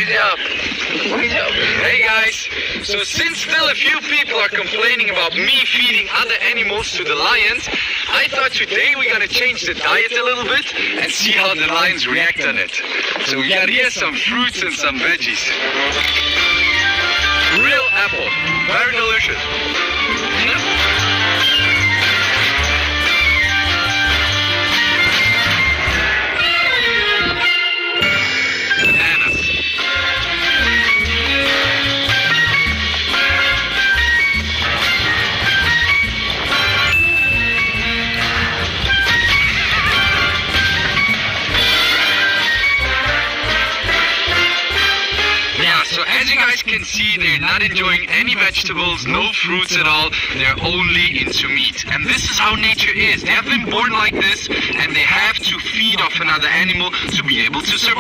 job. Hey guys, so since still a few people are complaining about me feeding other animals to the lions, I thought today we're gonna change the diet a little bit and see how the lions react on it. So we got here some fruits and some veggies. Real apple, very delicious. Bananas. Yeah, so as you guys can see, they're not enjoying any vegetables, no fruits at all. They're only into meat. And this is how nature is. They have been born like this, and they have to feed off another animal to be able to survive.